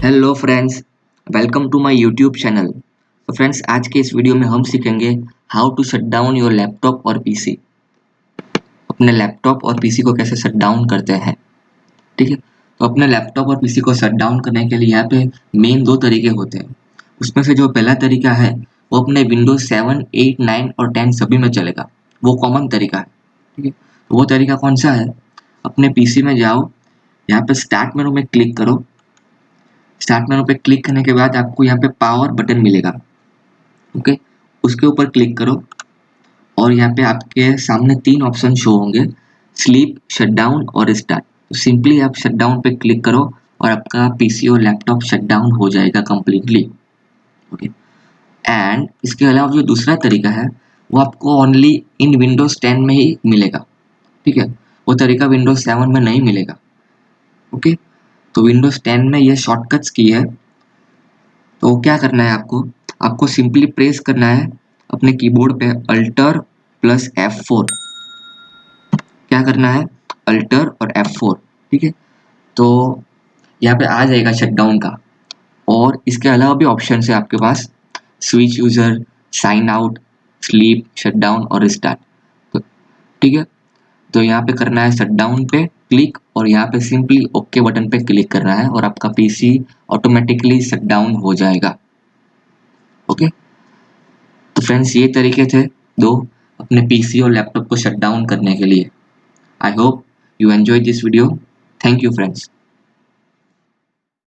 Hello friends, welcome to my YouTube channel. तो friends, आज के इस वीडियो में हम सीखेंगे how to shut down your laptop और पीसी। अपने लैपटॉप और पीसी को कैसे शट डाउन करते हैं। ठीक है, तो अपने लैपटॉप और पीसी को शट डाउन करने के लिए यहाँ पे मेन दो तरीके होते हैं। उसमें से जो पहला तरीका है वो अपने विंडोज 7, 8, 9 और 10 सभी में चलेगा। वो कॉमन तरीका है। ठीक है, तो वो तरीका कौन सा है? अपने पीसी में जाओ, यहाँ पे स्टार्ट मेनू में क्लिक करो। स्टार्ट मेनू पे क्लिक करने के बाद आपको यहाँ पे पावर बटन मिलेगा। ओके, उसके ऊपर क्लिक करो और यहाँ पे आपके सामने तीन ऑप्शन शो होंगे, स्लीप, शट डाउन और स्टार्ट। तो सिंपली आप शट डाउन पे क्लिक करो और आपका पीसी और लैपटॉप शट डाउन हो जाएगा कंप्लीटली। ओके, एंड इसके अलावा जो दूसरा तरीका है वो आपको ओनली इन विंडोज 10 में ही मिलेगा। ठीक है, वो तरीका विंडोज 7 में नहीं मिलेगा। ओके, तो विंडोज 10 में ये शॉर्टकट्स की है। तो क्या करना है आपको? आपको सिंपली प्रेस करना है अपने कीबोर्ड पे अल्टर प्लस F4। क्या करना है? अल्टर और F4। ठीक है, तो यहाँ पे आ जाएगा शटडाउन का। और इसके अलावा भी ऑप्शन है आपके पास, switch user, sign out, sleep, shutdown और स्टार्ट। तो ठीक है, तो यहाँ पे करना है शटडाउन पे क्लिक और यहाँ पे सिंपली ओके बटन पे क्लिक करना है और आपका पीसी ऑटोमेटिकली शटडाउन हो जाएगा। ओके, तो फ्रेंड्स, ये तरीके थे दो अपने पीसी और लैपटॉप को शट डाउन करने के लिए। I hope you enjoy this video. Thank you friends.